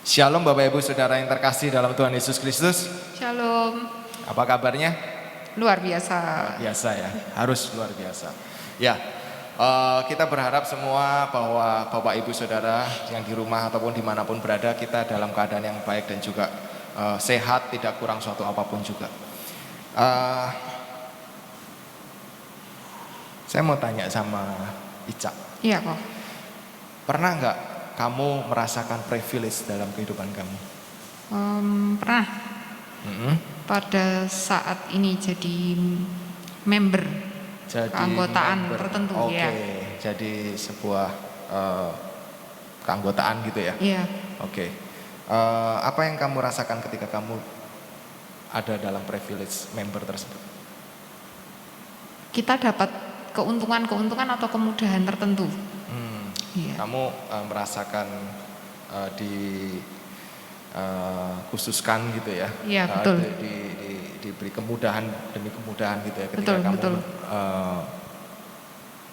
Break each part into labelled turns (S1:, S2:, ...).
S1: Shalom Bapak Ibu Saudara yang terkasih dalam Tuhan Yesus Kristus.
S2: Shalom.
S1: Apa kabarnya?
S2: Luar biasa.
S1: Luar biasa ya, harus luar biasa. Ya, kita berharap semua bahwa Bapak Ibu Saudara yang di rumah ataupun dimanapun berada, kita dalam keadaan yang baik dan juga sehat, tidak kurang suatu apapun juga. Saya mau tanya sama Ica.
S2: Iya kok.
S1: Pernah nggak kamu merasakan privilege dalam kehidupan kamu?
S2: Pernah. Pada saat ini jadi member,
S1: Jadi
S2: keanggotaan
S1: member.
S2: tertentu.
S1: Oke,
S2: Ya.
S1: jadi sebuah keanggotaan gitu ya?
S2: Iya.
S1: Oke. Apa yang kamu rasakan ketika kamu ada dalam privilege member tersebut?
S2: Kita dapat keuntungan atau kemudahan tertentu. Iya.
S1: Kamu merasakan khususkan gitu ya?
S2: Iya, betul.
S1: Diberi kemudahan demi kemudahan gitu ya ketika kamu
S2: Betul.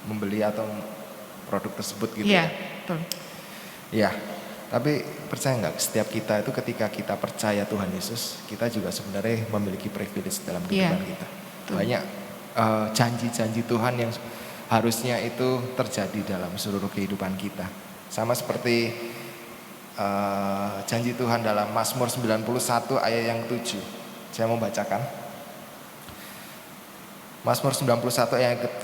S1: membeli atau produk tersebut gitu
S2: Iya,
S1: ya?
S2: betul.
S1: Iya, tapi percaya nggak setiap kita itu ketika kita percaya Tuhan Yesus, kita juga sebenarnya memiliki privilege dalam kehidupan kita.
S2: betul.
S1: Banyak janji-janji Tuhan yang harusnya itu terjadi dalam seluruh kehidupan kita. Sama seperti janji Tuhan dalam Mazmur 91 ayat yang 7. Saya mau bacakan. Mazmur 91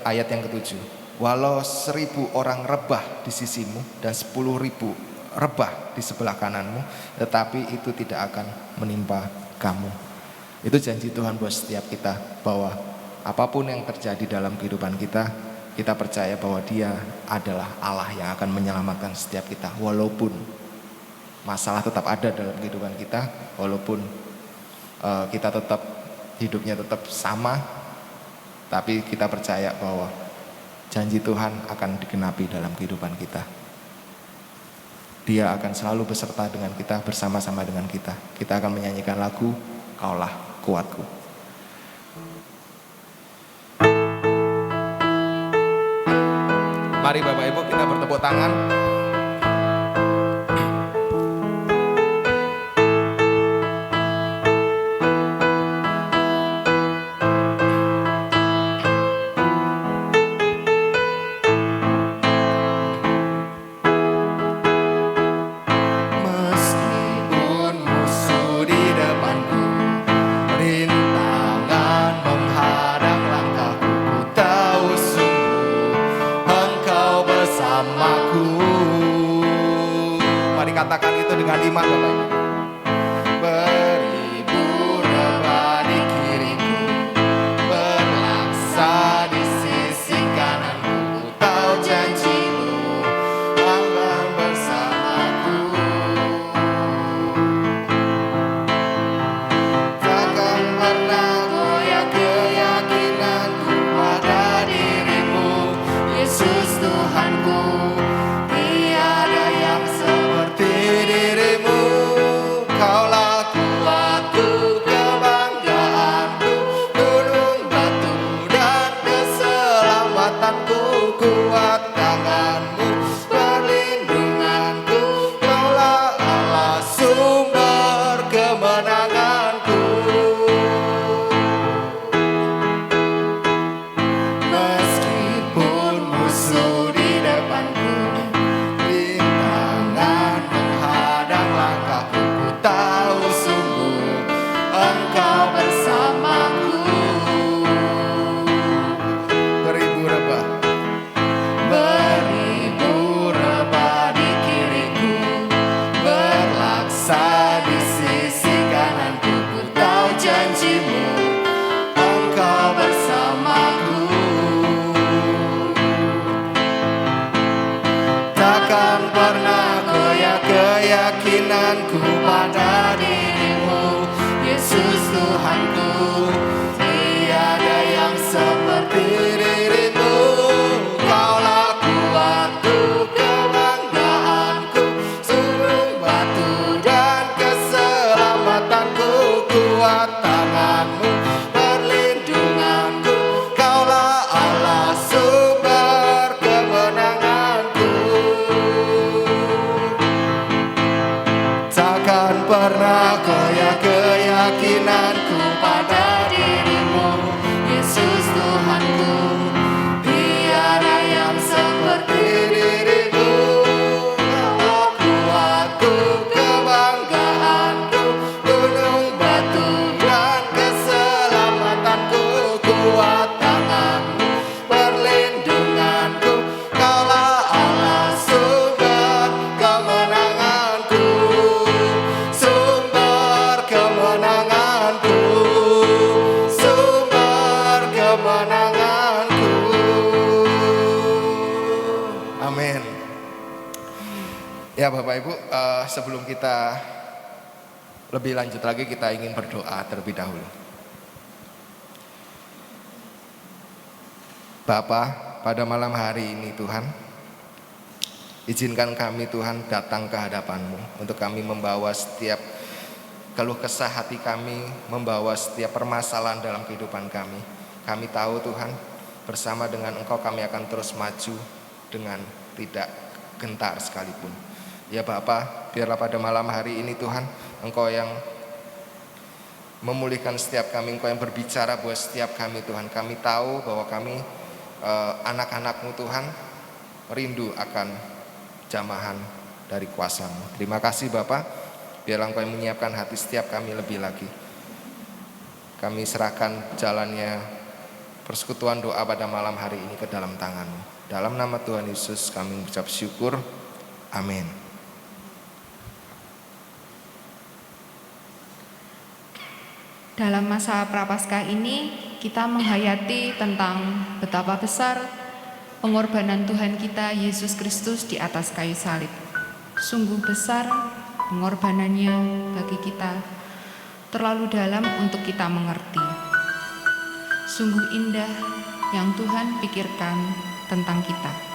S1: ayat yang ke-7. Walau 1000 orang rebah di sisimu dan 10.000 rebah di sebelah kananmu, tetapi itu tidak akan menimpa kamu. Itu janji Tuhan buat setiap kita, bahwa apapun yang terjadi dalam kehidupan kita, kita percaya bahwa Dia adalah Allah yang akan menyelamatkan setiap kita. Walaupun masalah tetap ada dalam kehidupan kita, walaupun kita tetap hidupnya tetap sama, tapi kita percaya bahwa janji Tuhan akan digenapi dalam kehidupan kita. Dia akan selalu beserta dengan kita, bersama-sama dengan kita. Kita akan menyanyikan lagu Kaulah Kuatku. Mari Bapak Ibu kita bertepuk tangan. Meskipun musuh di depanku, rintangan menghadang langkahku, ku tahu sungguh Engkau bersamaku. Mari katakan itu dengan iman Bapak Ibu. Beribu rebah di kiriku, berlaksa di sisi kananku, ku tahu janji-Mu akan bersamaku. Takkan pernah goyah keyakinanku pada diri-Mu, Yesus Tuhanku. Tiada yang seperti diri-Mu. Kaulah kuatku, kebanggaanku, gunung batu dan keselamatanku. Kuat tangan-Mu, perlindunganku. Kaulah Allah, sumber kemenanganku. Meskipun musuh di depanku, rintangan menghadang langkahku, ku tahu sungguh Engkau bersamaku. Beribu rebah di kiriku, berlaksa di sisi kananku, ku tahu janji-Mu Engkau bersamaku. Takkan pernah goyah keyakinanku pada diri-Mu, Yesus Tuhanku. Tiada yang seperti diri-Mu. Kaulah kuatku, kebanggaanku, gunung batu dan keselamatanku. Kuat tangan-Mu,
S2: perlindunganku pada dirimu, Yesus Tuhanku. Tiada yang seperti dirimu, Kau kuatku, kebanggaanku, gunung batu dan keselamatanku, kuat tanganmu, perlindunganku, Kaulah Allah sumber kemenanganku, sumber kemenanganku, sumber kemenanganku.
S1: Amin. Ya Bapak Ibu, sebelum kita lebih lanjut lagi, kita ingin berdoa terlebih dahulu. Bapa, pada malam hari ini Tuhan, izinkan kami Tuhan datang ke hadapan-Mu untuk kami membawa setiap keluh kesah hati kami, membawa setiap permasalahan dalam kehidupan kami. Kami tahu Tuhan, bersama dengan Engkau kami akan terus maju dengan tidak gentar sekalipun. Ya Bapa, biarlah pada malam hari ini Tuhan, Engkau yang memulihkan setiap kami, Engkau yang berbicara buat setiap kami Tuhan. Kami tahu bahwa kami anak-anak-Mu Tuhan, rindu akan jamahan dari kuasa-Mu. Terima kasih Bapa, biarlah Engkau yang menyiapkan hati setiap kami lebih lagi. Kami serahkan jalannya persekutuan doa pada malam hari ini ke dalam tangan-Mu. Dalam nama Tuhan Yesus kami mengucap syukur. Amin.
S2: Dalam masa Prapaskah ini kita menghayati tentang betapa besar pengorbanan Tuhan kita Yesus Kristus di atas kayu salib. Sungguh besar pengorbanannya bagi kita, terlalu dalam untuk kita mengerti. Sungguh indah yang Tuhan pikirkan tentang kita.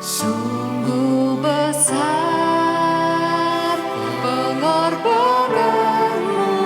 S2: Sungguh besar pengorbananmu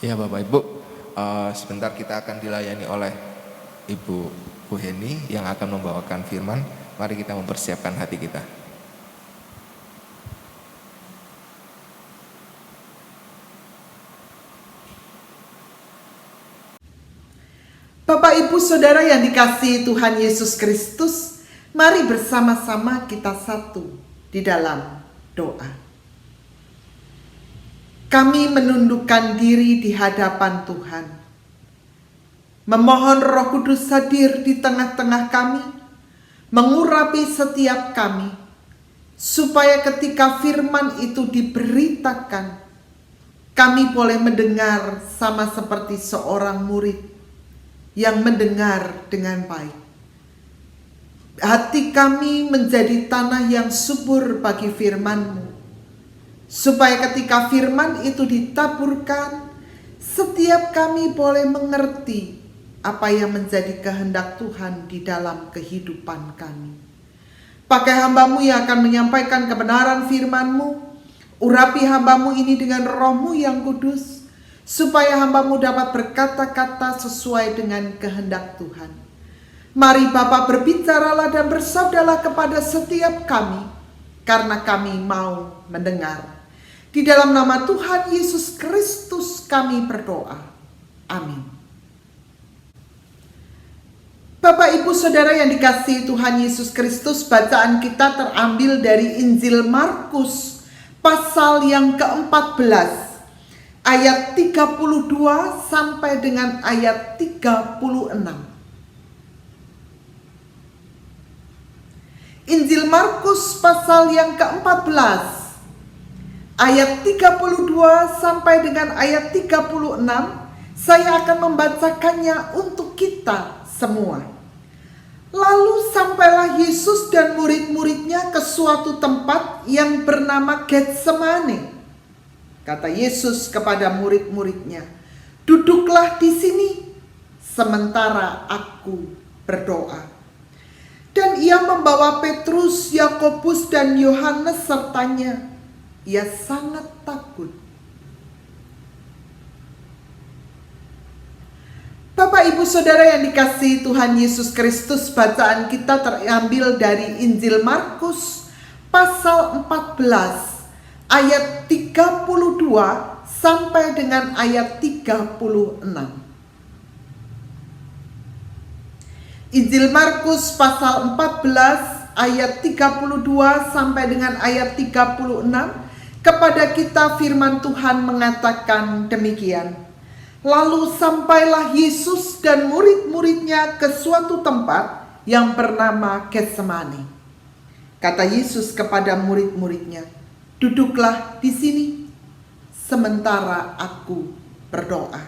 S1: Ya Bapak Ibu, sebentar kita akan dilayani oleh Ibu Bu Heni yang akan membawakan firman. Mari kita mempersiapkan hati kita.
S3: Bapak Ibu Saudara yang dikasihi Tuhan Yesus Kristus, mari bersama-sama kita satu di dalam doa. Kami menundukkan diri di hadapan Tuhan, memohon Roh Kudus hadir di tengah-tengah kami, mengurapi setiap kami, supaya ketika firman itu diberitakan, kami boleh mendengar sama seperti seorang murid yang mendengar dengan baik. Hati kami menjadi tanah yang subur bagi firman-Mu, supaya ketika firman itu ditaburkan, setiap kami boleh mengerti apa yang menjadi kehendak Tuhan di dalam kehidupan kami. Pakai hamba-Mu yang akan menyampaikan kebenaran firman-Mu, urapi hamba-Mu ini dengan Roh-Mu yang kudus, supaya hamba-Mu dapat berkata-kata sesuai dengan kehendak Tuhan. Mari Bapa, berbicaralah dan bersabdalah kepada setiap kami, karena kami mau mendengar. Di dalam nama Tuhan Yesus Kristus kami berdoa. Amin. Bapak Ibu Saudara yang dikasihi Tuhan Yesus Kristus, bacaan kita terambil dari Injil Markus pasal yang ke-14 ayat 32 sampai dengan ayat 36. Injil Markus pasal yang ke-14 ayat 32 sampai dengan ayat 36, saya akan membacakannya untuk kita semua. Lalu sampailah Yesus dan murid-muridnya ke suatu tempat yang bernama Getsemane. Kata Yesus kepada murid-muridnya, "Duduklah di sini sementara aku berdoa." Dan ia membawa Petrus, Yakobus, dan Yohanes sertanya. Ia sangat takut. Bapak Ibu Saudara yang dikasihi Tuhan Yesus Kristus, bacaan kita terambil dari Injil Markus pasal 14 ayat 32 sampai dengan ayat 36. Injil Markus pasal 14 ayat 32 sampai dengan ayat 36. Kepada kita firman Tuhan mengatakan demikian. Lalu sampailah Yesus dan murid-muridnya ke suatu tempat yang bernama Getsemane. Kata Yesus kepada murid-muridnya, "Duduklah di sini sementara aku berdoa."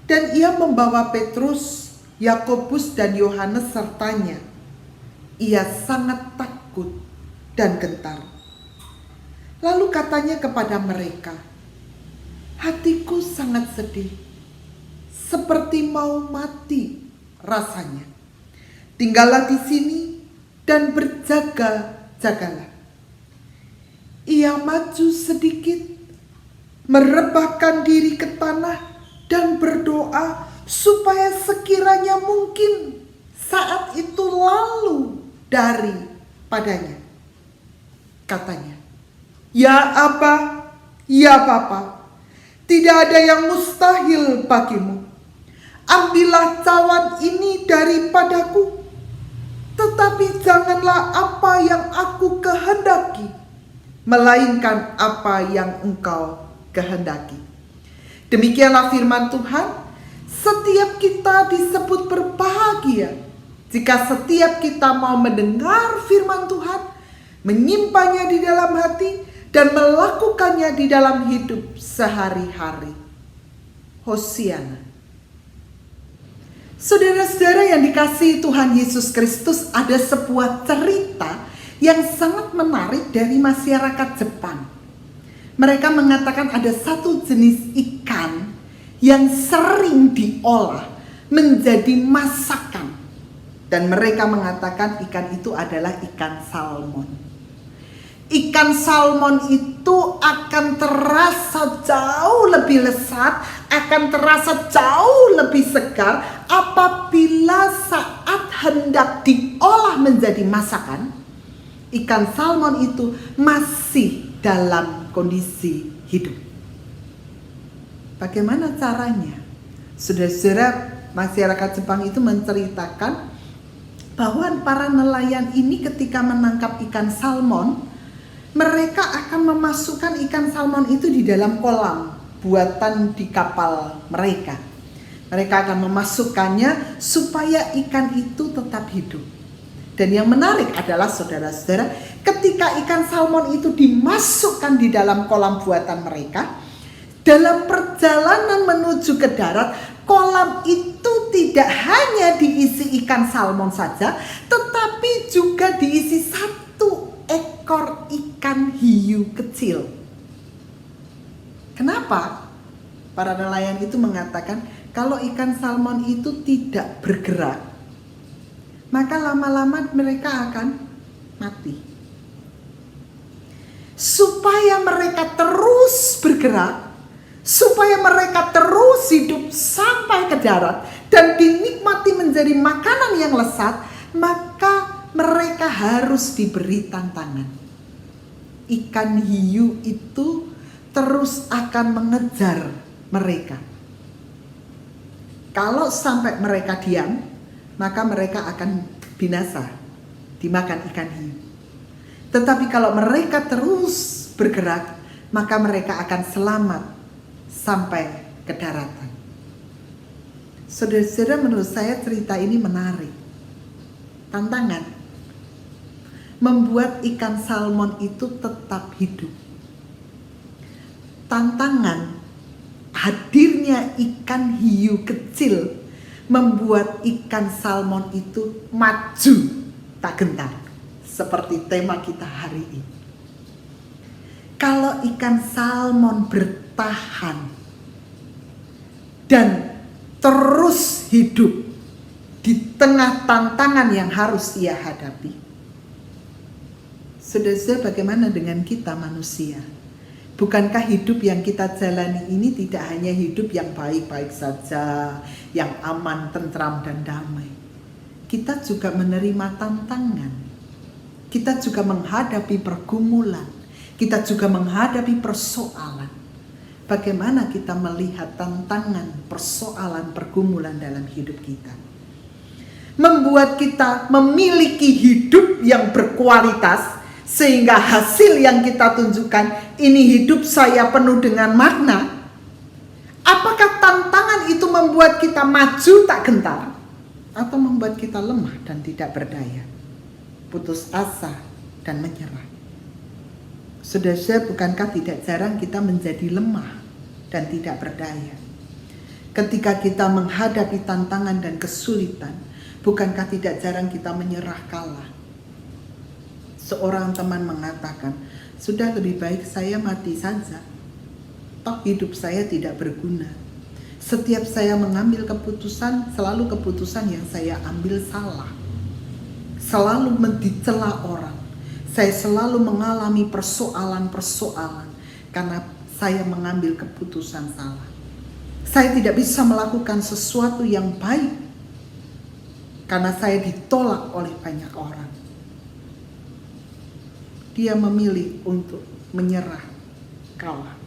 S3: Dan ia membawa Petrus, Yakobus, dan Yohanes sertanya. Ia sangat takut dan gentar. Lalu katanya kepada mereka, "Hatiku sangat sedih, seperti mau mati rasanya. Tinggallah di sini dan berjaga-jagalah." Ia maju sedikit, merebahkan diri ke tanah dan berdoa supaya sekiranya mungkin saat itu lalu daripadanya. Katanya, "Ya Aba, ya Bapa, tidak ada yang mustahil bagimu. Ambillah cawan ini daripadaku, tetapi janganlah apa yang aku kehendaki, melainkan apa yang Engkau kehendaki." Demikianlah firman Tuhan. Setiap kita disebut berbahagia jika setiap kita mau mendengar firman Tuhan, menyimpannya di dalam hati, dan melakukannya di dalam hidup sehari-hari. Hosiana. Saudara-saudara yang dikasihi Tuhan Yesus Kristus, ada sebuah cerita yang sangat menarik dari masyarakat Jepang. Mereka mengatakan ada satu jenis ikan yang sering diolah menjadi masakan. Dan mereka mengatakan ikan itu adalah ikan salmon. Ikan salmon itu akan terasa jauh lebih lebih lesat, akan terasa jauh lebih segar apabila saat hendak diolah menjadi masakan, ikan salmon itu masih dalam kondisi hidup. Bagaimana caranya? Saudara-saudara, masyarakat Jepang itu menceritakan bahwa para nelayan ini ketika menangkap ikan salmon, mereka akan memasukkan ikan salmon itu di dalam kolam buatan di kapal mereka. Mereka akan memasukkannya supaya ikan itu tetap hidup. Dan yang menarik adalah saudara-saudara, ketika ikan salmon itu dimasukkan di dalam kolam buatan mereka, dalam perjalanan menuju ke darat, kolam itu tidak hanya diisi ikan salmon saja, tetapi juga diisi satu ekor ikan hiu kecil. Kenapa? Para nelayan itu mengatakan kalau ikan salmon itu tidak bergerak, maka lama-lama mereka akan mati. Supaya mereka terus bergerak, supaya mereka terus hidup sampai ke darat dan dinikmati menjadi makanan yang lesat, maka mereka harus diberi tantangan. Ikan hiu itu terus akan mengejar mereka. Kalau sampai mereka diam, maka mereka akan binasa, dimakan ikan hiu. Tetapi kalau mereka terus bergerak, maka mereka akan selamat sampai ke daratan. Saudara-saudara, menurut saya cerita ini menarik. Tantangan membuat ikan salmon itu tetap hidup. Tantangan hadirnya ikan hiu kecil membuat ikan salmon itu maju tak gentar, seperti tema kita hari ini. Kalau ikan salmon bertahan dan terus hidup di tengah tantangan yang harus ia hadapi, saudara-saudara, bagaimana dengan kita manusia? Bukankah hidup yang kita jalani ini tidak hanya hidup yang baik-baik saja, yang aman, tentram, dan damai? Kita juga menerima tantangan. Kita juga menghadapi pergumulan. Kita juga menghadapi persoalan. Bagaimana kita melihat tantangan, persoalan, pergumulan dalam hidup kita? Membuat kita memiliki hidup yang berkualitas, sehingga hasil yang kita tunjukkan, ini hidup saya penuh dengan makna. Apakah tantangan itu membuat kita maju tak gentar, atau membuat kita lemah dan tidak berdaya, putus asa dan menyerah? Saudara-saudara, bukankah tidak jarang kita menjadi lemah dan tidak berdaya? Ketika kita menghadapi tantangan dan kesulitan, bukankah tidak jarang kita menyerah kalah? Seorang teman mengatakan, sudah lebih baik saya mati saja, toh hidup saya tidak berguna. Setiap saya mengambil keputusan, selalu keputusan yang saya ambil salah. Selalu dicela orang. Saya selalu mengalami persoalan-persoalan karena saya mengambil keputusan salah. Saya tidak bisa melakukan sesuatu yang baik karena saya ditolak oleh banyak orang. Dia memilih untuk menyerah, kalah.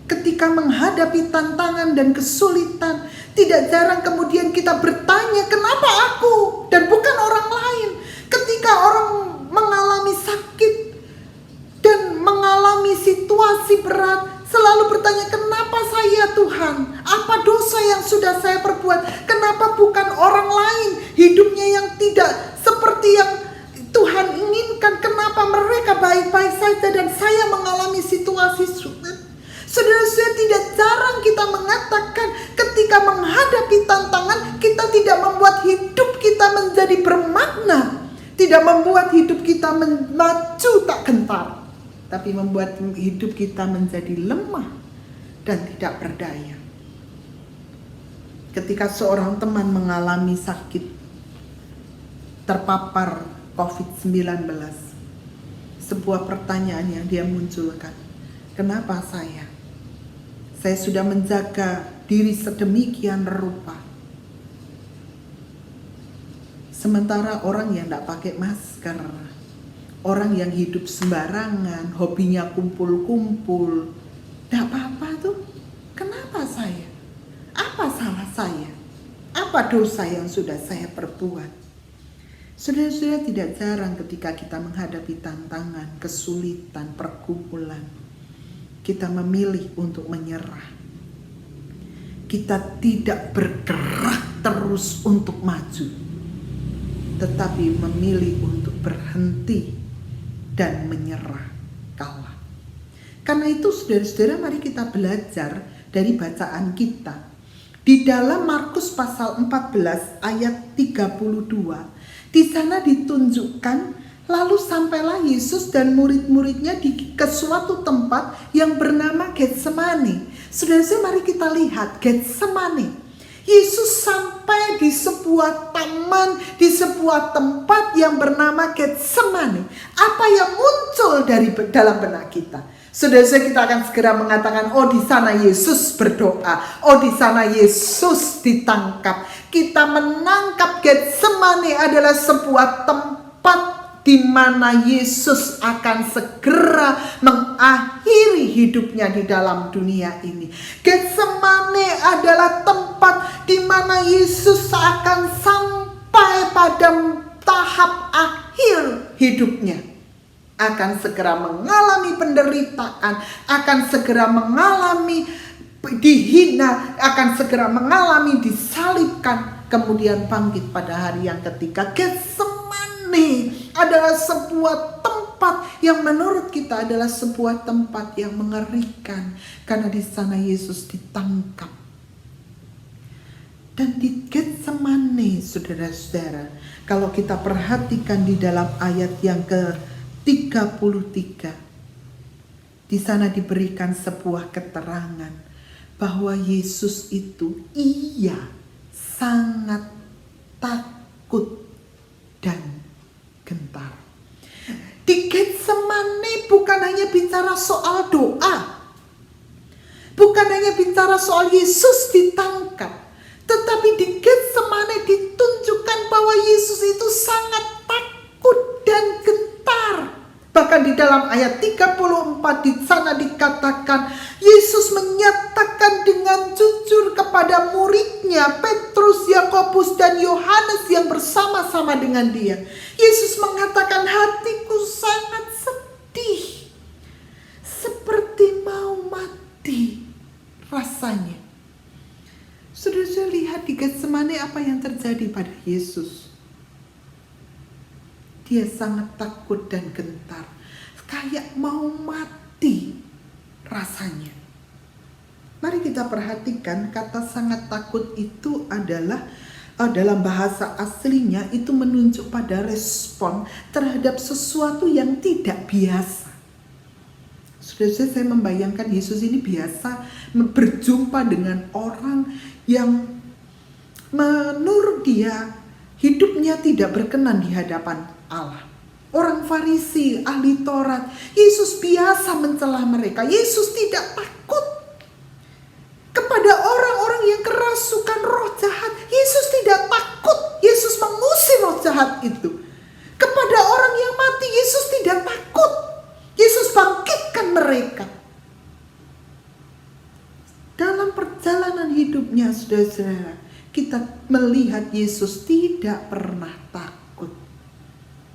S3: Ketika menghadapi tantangan dan kesulitan, tidak jarang kemudian kita bertanya, kenapa aku dan bukan orang lain? Ketika orang mengalami sakit dan mengalami situasi berat, selalu bertanya, kenapa saya Tuhan? Apa dosa yang sudah saya perbuat? Kenapa bukan orang lain hidupnya yang tidak seperti yang Tuhan inginkan? Kenapa mereka baik-baik saja dan saya mengalami situasi sulit? Saudara-saudara, tidak jarang kita mengatakan ketika menghadapi tantangan, kita tidak membuat hidup kita menjadi bermakna. Tidak membuat hidup kita maju tak gentar, tapi membuat hidup kita menjadi lemah dan tidak berdaya. Ketika seorang teman mengalami sakit, terpapar COVID-19, sebuah pertanyaan yang dia munculkan, kenapa saya? Saya sudah menjaga diri sedemikian rupa. Sementara orang yang tidak pakai masker, orang yang hidup sembarangan, hobinya kumpul-kumpul, tidak apa-apa tuh. Kenapa saya? Apa salah saya? Apa dosa yang sudah saya perbuat? Saudara-saudara, tidak jarang ketika kita menghadapi tantangan, kesulitan, pergumulan, kita memilih untuk menyerah. Kita tidak bergerak terus untuk maju, tetapi memilih untuk berhenti dan menyerah, kalah. Karena itu saudara-saudara, mari kita belajar dari bacaan kita. Di dalam Markus pasal 14 ayat 32, di sana ditunjukkan lalu sampailah Yesus dan murid-muridnya ke suatu tempat yang bernama Getsemani. Saudara-saudara, mari kita lihat Getsemani. Yesus sampai di sebuah taman, di sebuah tempat yang bernama Getsemani. Apa yang muncul dari dalam benak kita? Saudara-saudara, kita akan segera mengatakan, oh di sana Yesus berdoa, oh di sana Yesus ditangkap. Kita menangkap Getsemani adalah sebuah tempat di mana Yesus akan segera mengakhiri hidupnya di dalam dunia ini. Getsemani adalah tempat di mana Yesus akan sampai pada tahap akhir hidupnya. Akan segera mengalami penderitaan, akan segera mengalami dihina, akan segera mengalami disalibkan, kemudian bangkit pada hari yang ketiga. Getsemani adalah sebuah tempat yang menurut kita adalah sebuah tempat yang mengerikan, karena di sana Yesus ditangkap. Dan di Getsemani, saudara-saudara, kalau kita perhatikan di dalam ayat yang ke-33, di sana diberikan sebuah keterangan bahwa Yesus itu sangat takut dan gentar. Di Getsemani bukan hanya bicara soal doa, bukan hanya bicara soal Yesus ditangkap, tetapi di Getsemani ditunjukkan bahwa Yesus itu sangat takut dan gentar. Bahkan di dalam ayat 34 di sana dikatakan Yesus menyatakan dengan jujur kepada muridnya Petrus, Yakobus dan Yohanes yang bersama-sama dengan dia. Yesus mengatakan, hatiku sangat sedih, seperti mau mati rasanya. Saudara-saudara, lihat di Getsemani apa yang terjadi pada Yesus. Dia sangat takut dan gentar, kayak mau mati rasanya. Mari kita perhatikan kata sangat takut itu adalah dalam bahasa aslinya itu menunjuk pada respon terhadap sesuatu yang tidak biasa. Sudah saya membayangkan Yesus ini biasa berjumpa dengan orang yang menurut dia hidupnya tidak berkenan di hadapan Allah. Orang Farisi, ahli Taurat. Yesus biasa mencela mereka. Yesus tidak takut kepada orang-orang yang kerasukan roh jahat. Yesus tidak takut. Yesus mengusir roh jahat itu. Kepada orang yang mati, Yesus tidak takut. Yesus bangkitkan mereka. Dalam perjalanan hidupnya, saudara-saudara, kita melihat Yesus tidak pernah takut.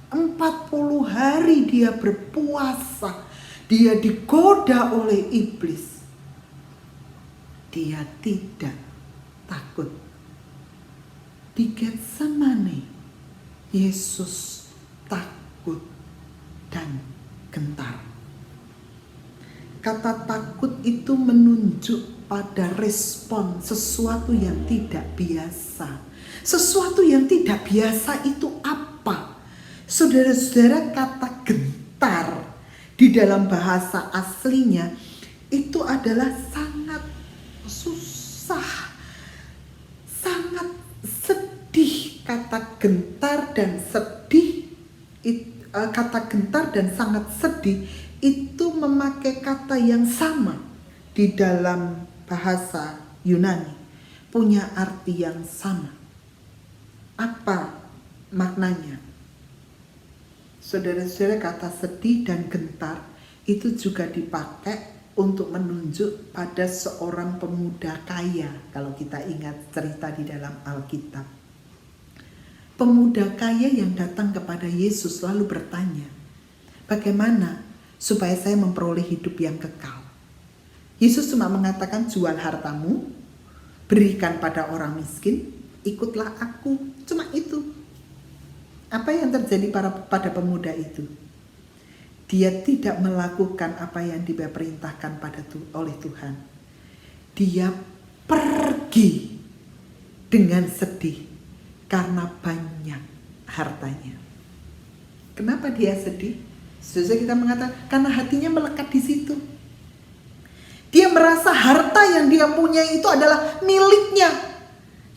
S3: 40 hari dia berpuasa, dia digoda oleh iblis. Dia tidak takut. Di Getsemani, Yesus takut dan gentar. Kata takut itu menunjuk pada respon sesuatu yang tidak biasa. Sesuatu yang tidak biasa itu apa? Saudara-saudara, kata gentar di dalam bahasa aslinya itu adalah sangat susah, sangat sedih. Kata gentar dan sedih, kata gentar dan sangat sedih itu memakai kata yang sama di dalam bahasa Yunani punya arti yang sama. Apa maknanya? Saudara-saudara, kata sedih dan gentar itu juga dipakai untuk menunjuk pada seorang pemuda kaya. Kalau kita ingat cerita di dalam Alkitab, pemuda kaya yang datang kepada Yesus lalu bertanya, bagaimana supaya saya memperoleh hidup yang kekal? Yesus cuma mengatakan, jual hartamu, berikan pada orang miskin, ikutlah aku. Cuma itu. Apa yang terjadi pada pemuda itu? Dia tidak melakukan apa yang diperintahkan oleh Tuhan. Dia pergi dengan sedih karena banyak hartanya. Kenapa dia sedih? Sesuai kita mengatakan, karena hatinya melekat di situ. Dia merasa harta yang dia punya itu adalah miliknya,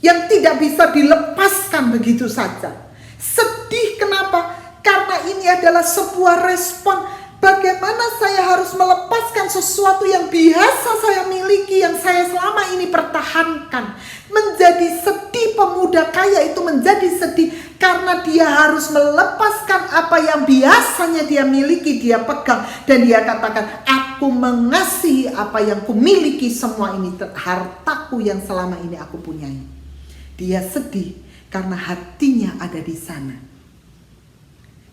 S3: yang tidak bisa dilepaskan begitu saja. Sedih kenapa? Karena ini adalah sebuah respon. Bagaimana saya harus melepaskan sesuatu yang biasa saya miliki, yang saya selama ini pertahankan. Menjadi sedih, pemuda kaya itu menjadi sedih karena dia harus melepaskan apa yang biasanya dia miliki, dia pegang. Dan dia katakan, aku mengasihi apa yang kumiliki semua ini, hartaku yang selama ini aku punyai. Dia sedih karena hatinya ada di sana.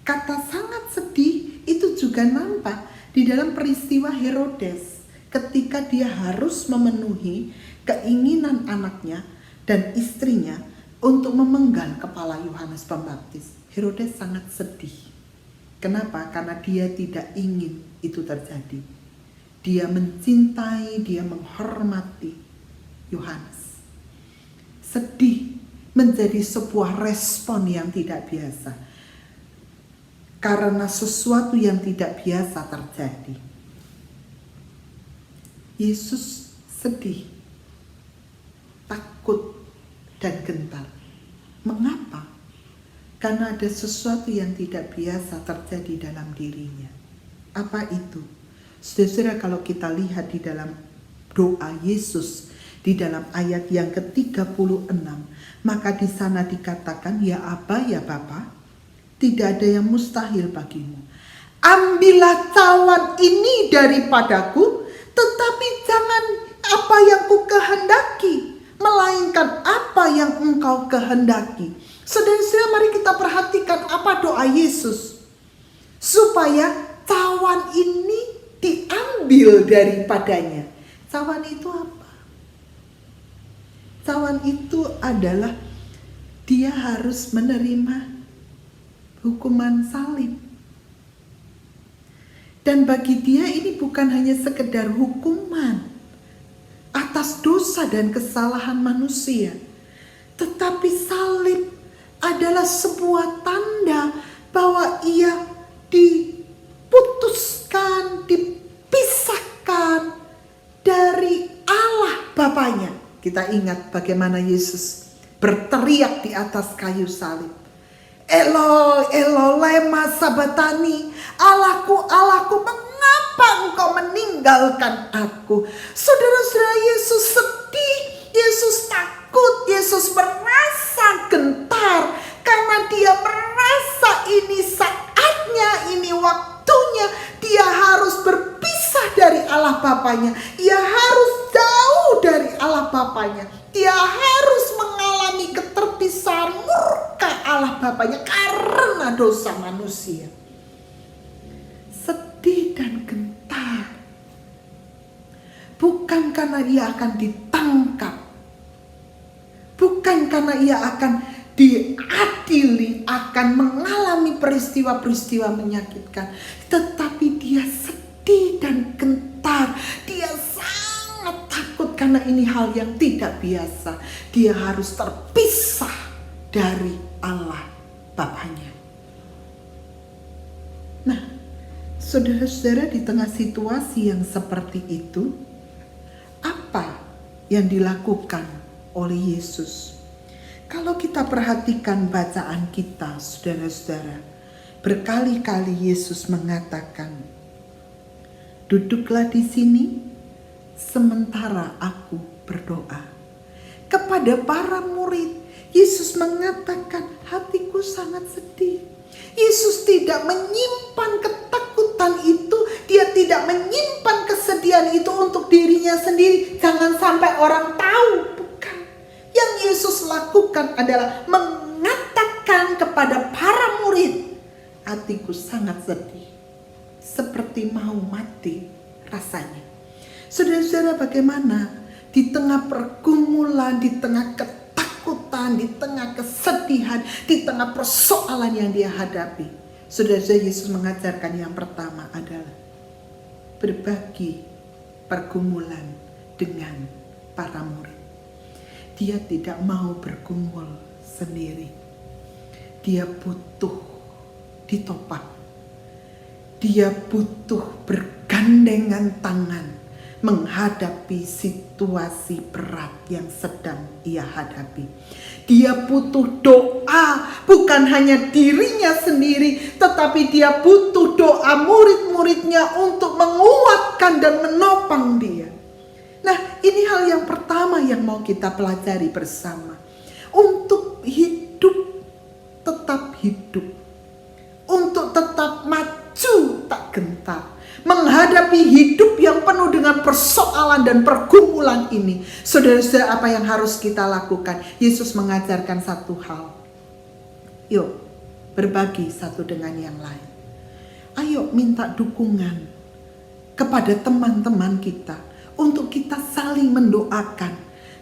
S3: Kata sangat sedih itu juga nampak di dalam peristiwa Herodes ketika dia harus memenuhi keinginan anaknya dan istrinya untuk memenggal kepala Yohanes Pembaptis. Herodes sangat sedih. Kenapa? Karena dia tidak ingin itu terjadi. Dia mencintai, dia menghormati Yohanes. Sedih menjadi sebuah respon yang tidak biasa karena sesuatu yang tidak biasa terjadi. Yesus sedih, takut, dan gentar. Mengapa? Karena ada sesuatu yang tidak biasa terjadi dalam dirinya. Apa itu? Saudara, kalau kita lihat di dalam doa Yesus di dalam ayat yang ke-36, maka di sana dikatakan, ya Aba, ya Bapa, tidak ada yang mustahil bagimu. Ambillah cawan ini daripadaku, tetapi jangan apa yang ku kehendaki, melainkan apa yang engkau kehendaki. Saudara-saudara, mari kita perhatikan apa doa Yesus. Supaya cawan ini diambil daripadanya. Cawan itu apa? Cawan itu adalah dia harus menerima hukuman salib. Dan bagi dia ini bukan hanya sekedar hukuman atas dosa dan kesalahan manusia, tetapi salib adalah sebuah tanda bahwa ia diputuskan, dipisahkan dari Allah Bapanya. Kita ingat bagaimana Yesus berteriak di atas kayu salib. Eloi, Eloi, lema sabatani. Allahku, Allahku, mengapa engkau meninggalkan aku? Saudara-saudara, Yesus sedih, Yesus takut, Yesus merasa gentar. Karena dia merasa ini saatnya, ini waktunya. Dia harus berpisah dari Allah Bapanya. Dia harus jauh dari Allah Bapanya. Dia harus mengalami keterpisahan murka Allah Bapanya karena dosa manusia. Sedih dan gentar. Bukan karena ia akan ditangkap. Bukan karena ia akan diadili, akan mengalami peristiwa-peristiwa menyakitkan. Tetapi dia sedih dan gentar. Dia sangat takut karena ini hal yang tidak biasa. Dia harus terpisah dari Allah Bapanya. Nah, saudara-saudara, di tengah situasi yang seperti itu, apa yang dilakukan oleh Yesus? Kalau kita perhatikan bacaan kita, saudara-saudara, berkali-kali Yesus mengatakan, duduklah di sini sementara aku berdoa. Kepada para murid, Yesus mengatakan, hatiku sangat sedih. Yesus tidak menyimpan ketakutan itu, dia tidak menyimpan kesedihan itu untuk dirinya sendiri. Jangan sampai orang tahu, bukan. Yang Yesus lakukan adalah mengatakan kepada para murid, hatiku sangat sedih, seperti mau mati rasanya. Saudara-saudara, bagaimana di tengah pergumulan, di tengah ketakutan, di tengah kesedihan, di tengah persoalan yang dia hadapi, saudara-saudara, Yesus mengajarkan yang pertama adalah berbagi pergumulan dengan para murid. Dia tidak mau bergumul sendiri. Dia butuh ditopang. Dia butuh bergandengan tangan menghadapi situasi berat yang sedang ia hadapi. Dia butuh doa, bukan hanya dirinya sendiri, tetapi dia butuh doa murid-muridnya untuk menguatkan dan menopang dia. Nah, ini hal yang pertama yang mau kita pelajari bersama. Untuk hidup, tetap hidup. Untuk tetap maju tak gentar. Menghadapi hidup yang penuh dengan persoalan dan pergumulan ini. Saudara-saudara, apa yang harus kita lakukan? Yesus mengajarkan satu hal. Yuk, berbagi satu dengan yang lain. Ayo minta dukungan kepada teman-teman kita untuk kita saling mendoakan.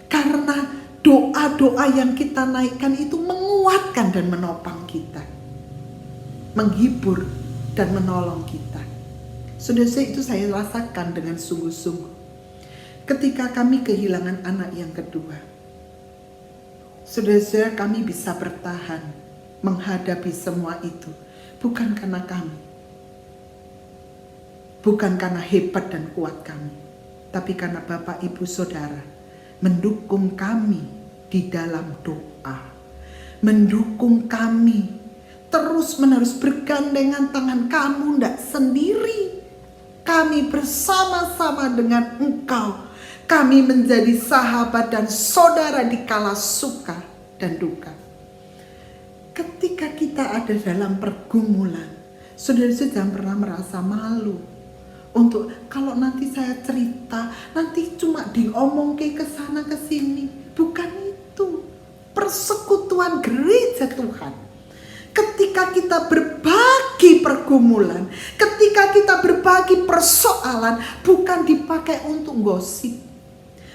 S3: Karena doa-doa yang kita naikkan itu menguatkan dan menopang kita. Menghibur dan menolong kita. Saudara, itu saya rasakan dengan sungguh-sungguh. Ketika kami kehilangan anak yang kedua. Saudara, kami bisa bertahan menghadapi semua itu. Bukan karena kami. Bukan karena hebat dan kuat kami. Tapi karena Bapak, Ibu, Saudara mendukung kami di dalam doa. Mendukung kami terus-menerus bergandengan tangan. Kamu tidak sendiri. Kami bersama-sama dengan engkau. Kami menjadi sahabat dan saudara di kala suka dan duka. Ketika kita ada dalam pergumulan, saudara jangan pernah merasa malu. Untuk kalau nanti saya cerita, nanti cuma diomong ke sana ke sini. Bukan itu. Persekutuan gereja Tuhan. Ketika kita berbagi pergumulan, ketika kita berbagi persoalan, bukan dipakai untuk gosip,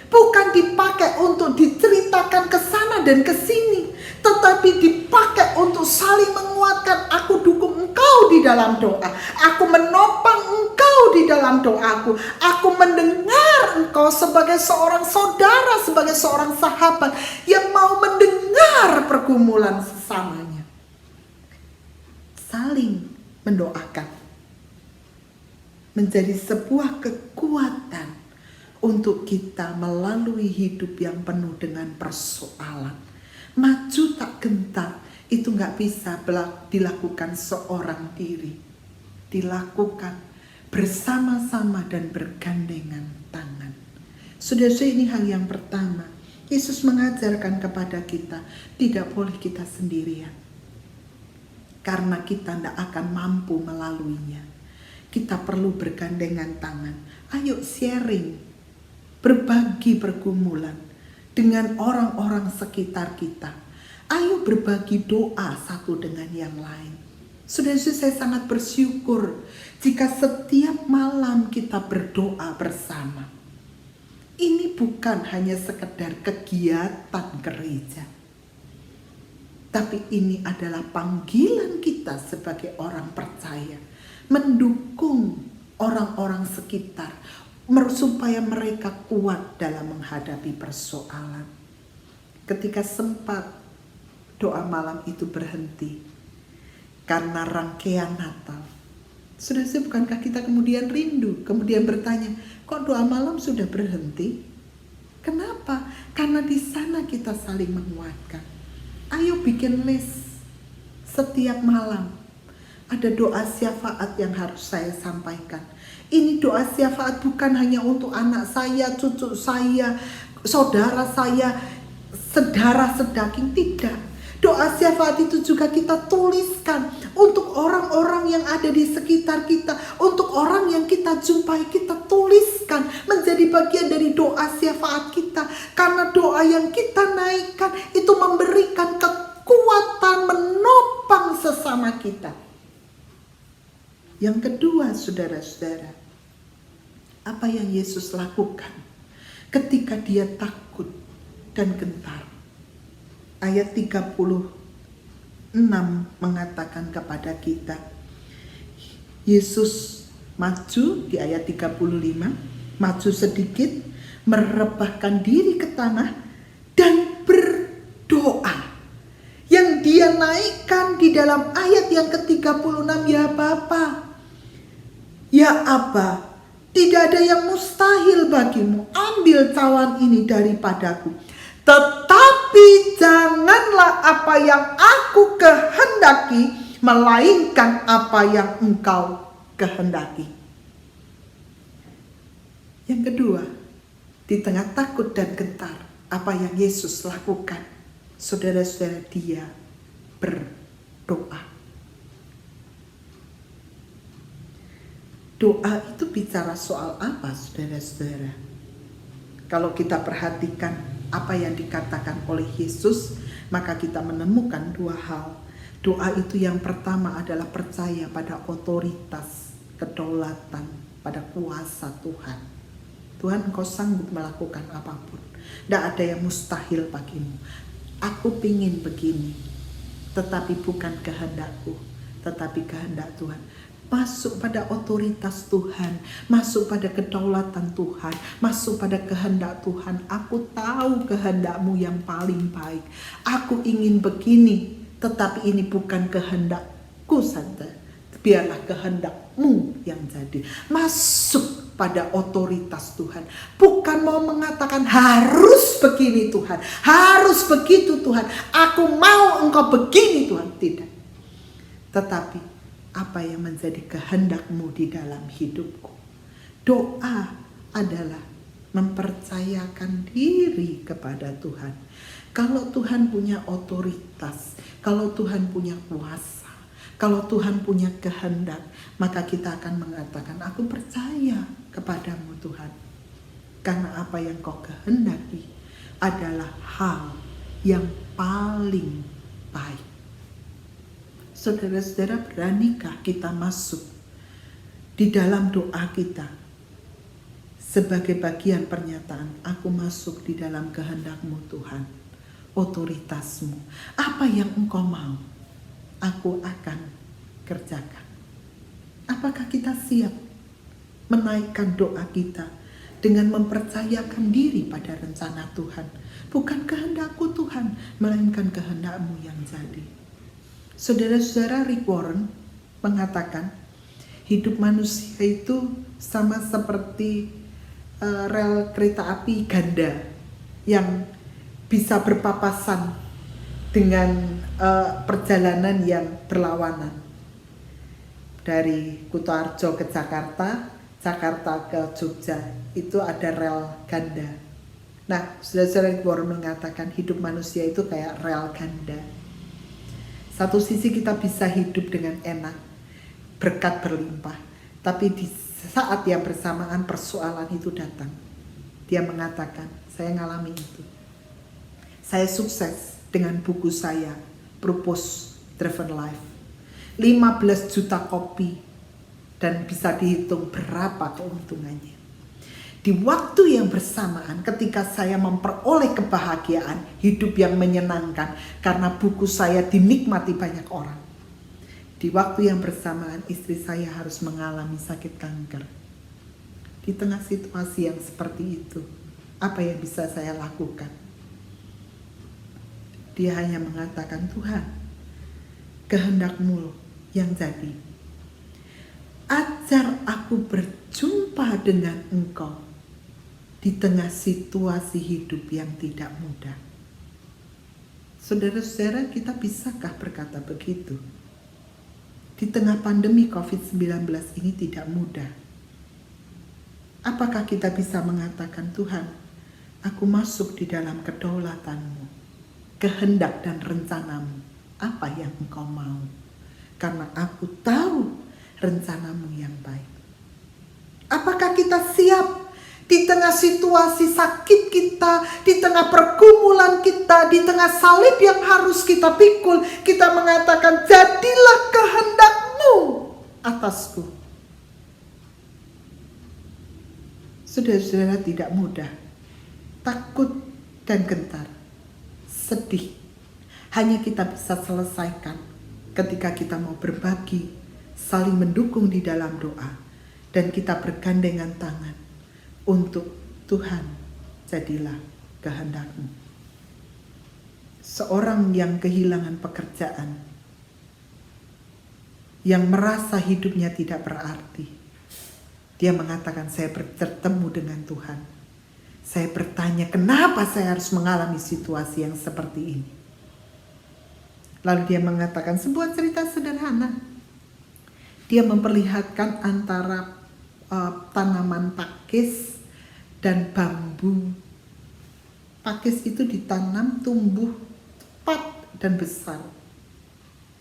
S3: bukan dipakai untuk diceritakan ke sana dan ke sini, tetapi dipakai untuk saling menguatkan. Aku dukung engkau di dalam doa, aku menopang engkau di dalam doaku, aku mendengar engkau sebagai seorang saudara, sebagai seorang sahabat yang mau mendengar pergumulan sesamanya. Saling mendoakan menjadi sebuah kekuatan untuk kita melalui hidup yang penuh dengan persoalan. Maju tak gentar itu gak bisa dilakukan seorang diri. Dilakukan bersama-sama dan bergandengan tangan. Saudara, ini hal yang pertama. Yesus mengajarkan kepada kita, tidak boleh kita sendirian. Karena kita tidak akan mampu melaluinya. Kita perlu bergandengan tangan. Ayo sharing, berbagi pergumulan dengan orang-orang sekitar kita. Ayo berbagi doa satu dengan yang lain. Saudara-saudara, saya sangat bersyukur jika setiap malam kita berdoa bersama. Ini bukan hanya sekedar kegiatan gereja. Tapi ini adalah panggilan kita sebagai orang percaya. Mendukung orang-orang sekitar. Supaya mereka kuat dalam menghadapi persoalan. Ketika sempat doa malam itu berhenti. Karena rangkaian Natal. Saudara, bukankah kita kemudian rindu. Kemudian bertanya, kok doa malam sudah berhenti? Kenapa? Karena di sana kita saling menguatkan. Ayo bikin list setiap malam. Ada doa syafaat yang harus saya sampaikan. Ini doa syafaat bukan hanya untuk anak saya, cucu saya, saudara saya, saudara sedaging, tidak. Doa syafaat itu juga kita tuliskan untuk orang-orang yang ada di sekitar kita, untuk orang yang kita jumpai, kita tuliskan menjadi bagian dari doa syafaat kita. Karena doa yang kita naikkan itu memberikan kekuatan menopang sesama kita. Yang kedua, saudara-saudara, apa yang Yesus lakukan ketika dia takut dan gentar? Ayat 36 mengatakan kepada kita, Yesus maju di ayat 35, maju sedikit, merebahkan diri ke tanah dan berdoa. Yang dia naikkan di dalam ayat yang ke-36, ya Bapa, ya Aba, tidak ada yang mustahil bagimu, ambil cawan ini daripadaku. Tetapi janganlah apa yang aku kehendaki, melainkan apa yang engkau kehendaki. Yang kedua, di tengah takut dan gentar, apa yang Yesus lakukan? Saudara-saudara, dia berdoa. Doa itu bicara soal apa, saudara-saudara? Kalau kita perhatikan apa yang dikatakan oleh Yesus, maka kita menemukan dua hal. Doa itu yang pertama adalah percaya pada otoritas, kedaulatan, pada kuasa Tuhan. Tuhan, engkau sanggup melakukan apapun. Tidak ada yang mustahil bagimu. Aku pingin begini, tetapi bukan kehendakku, tetapi kehendak Tuhan. Masuk pada otoritas Tuhan, masuk pada kedaulatan Tuhan, masuk pada kehendak Tuhan. Aku tahu kehendakmu yang paling baik. Aku ingin begini, tetapi ini bukan kehendakku saja. Biarlah kehendakmu yang jadi. Masuk pada otoritas Tuhan. Bukan mau mengatakan harus begini Tuhan, harus begitu Tuhan, aku mau engkau begini Tuhan. Tidak. Tetapi apa yang menjadi kehendakmu di dalam hidupku. Doa adalah mempercayakan diri kepada Tuhan. Kalau Tuhan punya otoritas, kalau Tuhan punya kuasa, kalau Tuhan punya kehendak, maka kita akan mengatakan, aku percaya kepadamu Tuhan. Karena apa yang kau kehendaki adalah hal yang paling baik. Saudara-saudara, beranikah kita masuk di dalam doa kita sebagai bagian pernyataan, aku masuk di dalam kehendak-Mu Tuhan, otoritas-Mu. Apa yang Engkau mau, aku akan kerjakan. Apakah kita siap menaikkan doa kita dengan mempercayakan diri pada rencana Tuhan? Bukan kehendakku Tuhan, melainkan kehendak-Mu yang jadi. Saudara-saudara, Rick Warren mengatakan hidup manusia itu sama seperti rel kereta api ganda yang bisa berpapasan dengan perjalanan yang berlawanan. Dari Kutoarjo ke Jakarta, Jakarta ke Jogja, itu ada rel ganda. Nah, saudara-saudara, Rick Warren mengatakan hidup manusia itu kayak rel ganda. Satu sisi kita bisa hidup dengan enak, berkat berlimpah. Tapi di saat yang bersamaan persoalan itu datang. Dia mengatakan, saya ngalami itu. Saya sukses dengan buku saya, Purpose Driven Life. 15 juta kopi dan bisa dihitung berapa keuntungannya. Di waktu yang bersamaan ketika saya memperoleh kebahagiaan, hidup yang menyenangkan karena buku saya dinikmati banyak orang. Di waktu yang bersamaan istri saya harus mengalami sakit kanker. Di tengah situasi yang seperti itu, apa yang bisa saya lakukan? Dia hanya mengatakan, Tuhan, kehendak-Mu yang jadi. Ajar aku berjumpa dengan Engkau di tengah situasi hidup yang tidak mudah. Saudara-saudara, kita bisakah berkata begitu? Di tengah pandemi COVID-19 ini tidak mudah. Apakah kita bisa mengatakan, Tuhan, aku masuk di dalam kedaulatan-Mu, kehendak dan rencana-Mu, apa yang Engkau mau? Karena aku tahu rencana-Mu yang baik. Apakah kita siap di tengah situasi sakit kita, di tengah pergumulan kita, di tengah salib yang harus kita pikul, kita mengatakan, jadilah kehendak-Mu atasku. Saudara-saudara, tidak mudah, takut dan gentar, sedih. Hanya kita bisa selesaikan ketika kita mau berbagi, saling mendukung di dalam doa, dan kita bergandengan tangan untuk Tuhan, jadilah kehendak-Mu. Seorang yang kehilangan pekerjaan, yang merasa hidupnya tidak berarti, dia mengatakan, saya bertemu dengan Tuhan. Saya bertanya, kenapa saya harus mengalami situasi yang seperti ini? Lalu dia mengatakan sebuah cerita sederhana. Dia memperlihatkan antara tanaman pakis dan bambu. Pakis itu ditanam, tumbuh cepat dan besar.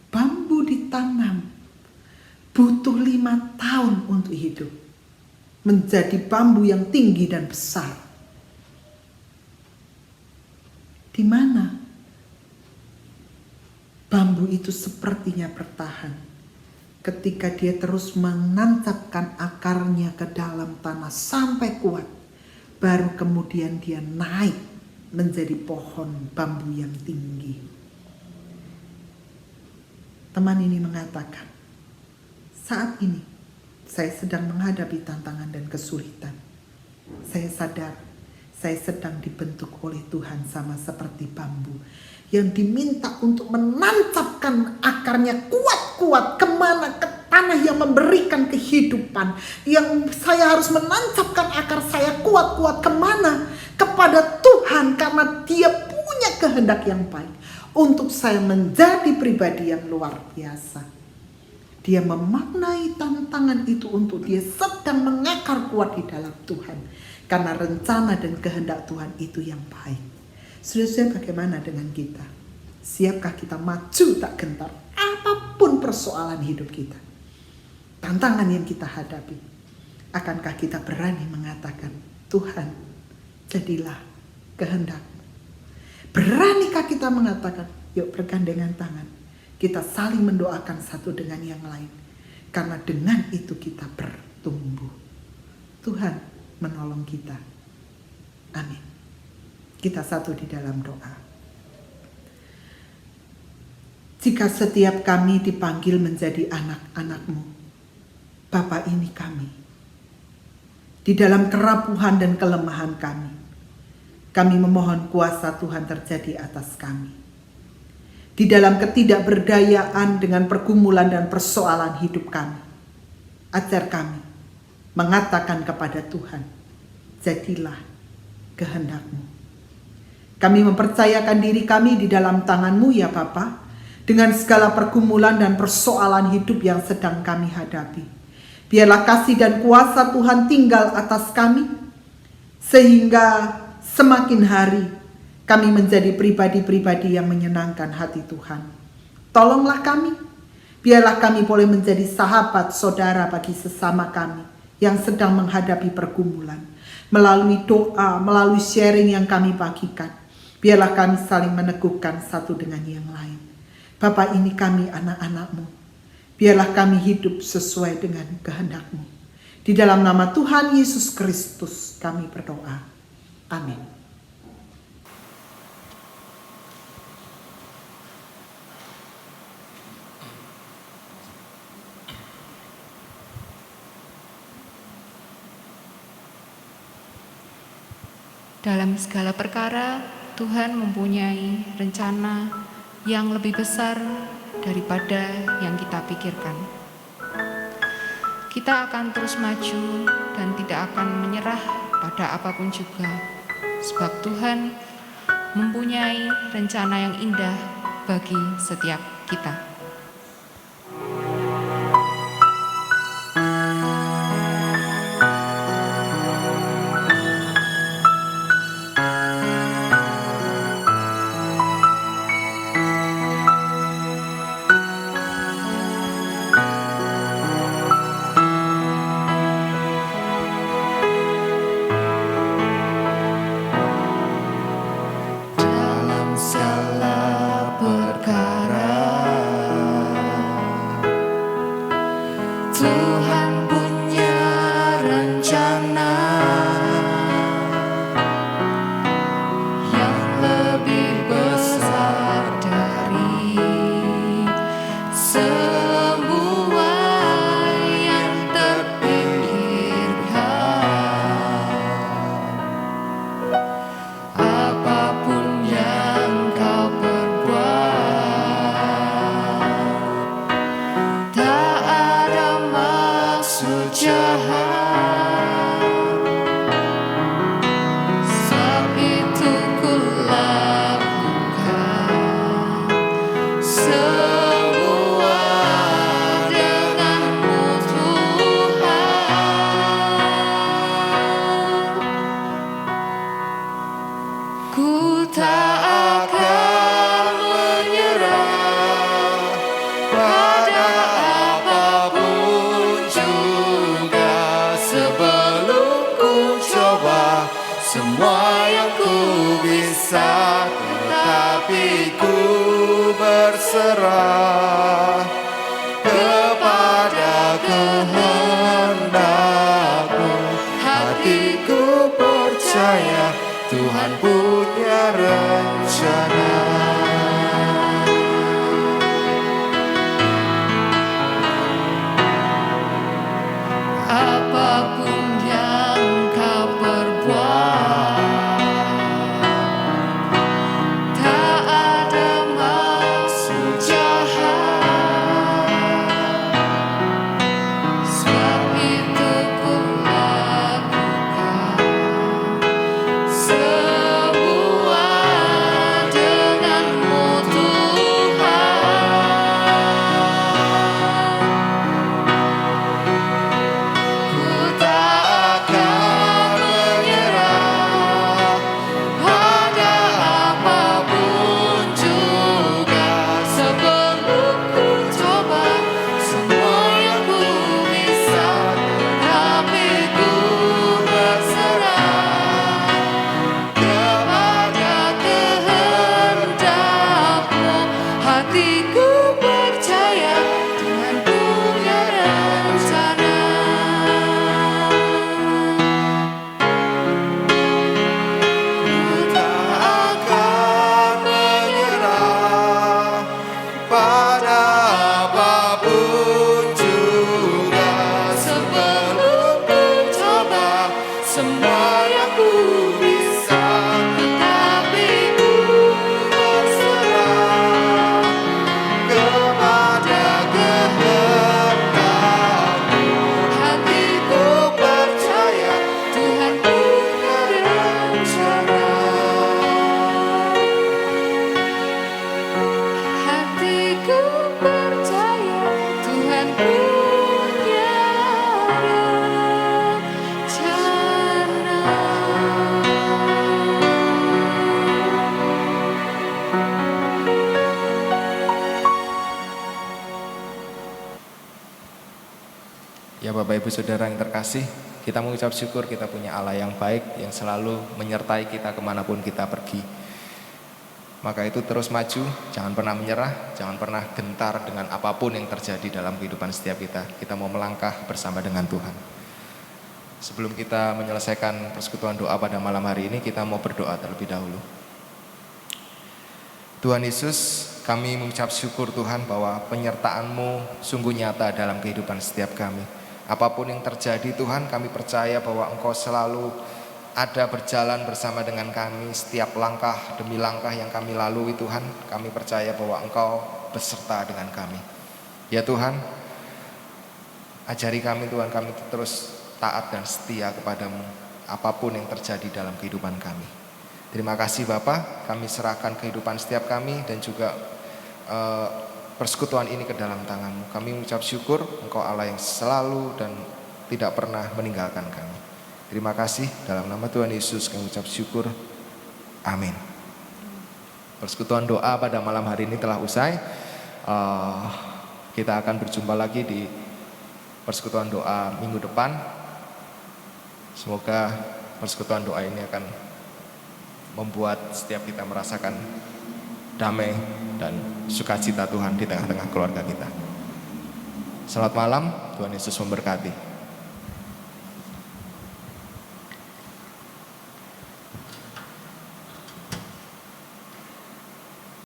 S3: Bambu ditanam, butuh 5 tahun untuk hidup, menjadi bambu yang tinggi dan besar. Di mana bambu itu sepertinya bertahan ketika dia terus menancapkan akarnya ke dalam tanah sampai kuat, baru kemudian dia naik menjadi pohon bambu yang tinggi. Teman ini mengatakan, saat ini saya sedang menghadapi tantangan dan kesulitan. Saya sadar saya sedang dibentuk oleh Tuhan sama seperti bambu yang diminta untuk menancapkan akarnya kuat-kuat kemana, ke tanah yang memberikan kehidupan. Yang saya harus menancapkan akar saya kuat-kuat kemana? Kepada Tuhan, karena Dia punya kehendak yang baik untuk saya menjadi pribadi yang luar biasa. Dia memaknai tantangan itu untuk dia sedang mengakar kuat di dalam Tuhan. Karena rencana dan kehendak Tuhan itu yang baik. Saudara-saudara, bagaimana dengan kita? Siapkah kita maju tak gentar? Apapun persoalan hidup kita, tantangan yang kita hadapi, akankah kita berani mengatakan, Tuhan, jadilah kehendak? Beranikah kita mengatakan, yuk bergandengan tangan, kita saling mendoakan satu dengan yang lain. Karena dengan itu kita bertumbuh. Tuhan menolong kita. Amin. Kita satu di dalam doa. Jika setiap kami dipanggil menjadi anak-anak-Mu, Bapa, ini kami. Di dalam kerapuhan dan kelemahan kami memohon kuasa Tuhan terjadi atas kami. Di dalam ketidakberdayaan dengan pergumulan dan persoalan hidup kami, ajar kami mengatakan kepada Tuhan, jadilah kehendak-Mu. Kami mempercayakan diri kami di dalam tangan-Mu ya Bapa, dengan segala pergumulan dan persoalan hidup yang sedang kami hadapi. Biarlah kasih dan kuasa Tuhan tinggal atas kami, sehingga semakin hari kami menjadi pribadi-pribadi yang menyenangkan hati Tuhan. Tolonglah kami, biarlah kami boleh menjadi sahabat saudara bagi sesama kami yang sedang menghadapi pergumulan. Melalui doa, melalui sharing yang kami bagikan, biarlah kami saling meneguhkan satu dengan yang lain. Bapa, ini kami anak-anak-Mu. Biarlah kami hidup sesuai dengan kehendak-Mu. Di dalam nama Tuhan Yesus Kristus kami berdoa. Amin.
S2: Dalam segala perkara, Tuhan mempunyai rencana yang lebih besar daripada yang kita pikirkan. Kita akan terus maju dan tidak akan menyerah pada apapun juga, sebab Tuhan mempunyai rencana yang indah bagi setiap kita. Apapun yang kau perbuat, tak ada maksud jahat, sebab itu ku lakukan semua denganmu Tuhan. Ku tak akan menyerah pada apapun juga, sebelum ku coba semua yang ku bisa, tetapi ku berserah kepada kehendakmu. Hatiku percaya Tuhan punya rencana. Apapun yang kau perbuat, tak ada maksud jahat, sebab itu ku lakukan semua denganmu Tuhan. Ku tak akan menyerah pada apapun juga, sebelum ku coba semua yang ku bisa, tapi ku berserah kepada kehendakmu. Hatiku percaya Tuhan punya rencana. Ku tak akan menyerah pada apapun juga, sebelum ku coba semua yang ku bisa, tetapi ku berserah kepada kehendakmu. Hatiku percaya Tuhan punya rencana. Hatiku percaya Tuhan punya rencana.
S1: Ya Bapak Ibu Saudara yang terkasih, kita mengucap syukur kita punya Allah yang baik, yang selalu menyertai kita kemanapun kita pergi. Maka itu terus maju, jangan pernah menyerah, jangan pernah gentar dengan apapun yang terjadi dalam kehidupan setiap kita. Kita mau melangkah bersama dengan Tuhan. Sebelum kita menyelesaikan persekutuan doa pada malam hari ini, kita mau berdoa terlebih dahulu. Tuhan Yesus, kami mengucap syukur Tuhan bahwa penyertaan-Mu sungguh nyata dalam kehidupan setiap kami. Apapun yang terjadi Tuhan, kami percaya bahwa Engkau selalu ada berjalan bersama dengan kami setiap langkah demi langkah yang kami lalui Tuhan. Kami percaya bahwa Engkau beserta dengan kami. Ya Tuhan, ajari kami Tuhan, kami terus taat dan setia kepadamu apapun yang terjadi dalam kehidupan kami. Terima kasih Bapa, kami serahkan kehidupan setiap kami dan juga persekutuan ini ke dalam tangan-Mu. Kami mengucap syukur Engkau Allah yang selalu dan tidak pernah meninggalkan kami. Terima kasih, dalam nama Tuhan Yesus kami ucap syukur. Amin. Persekutuan doa pada malam hari ini telah usai. Kita akan berjumpa lagi di persekutuan doa minggu depan. Semoga persekutuan doa ini akan membuat setiap kita merasakan damai dan sukacita Tuhan di tengah-tengah keluarga kita. Selamat malam, Tuhan Yesus memberkati.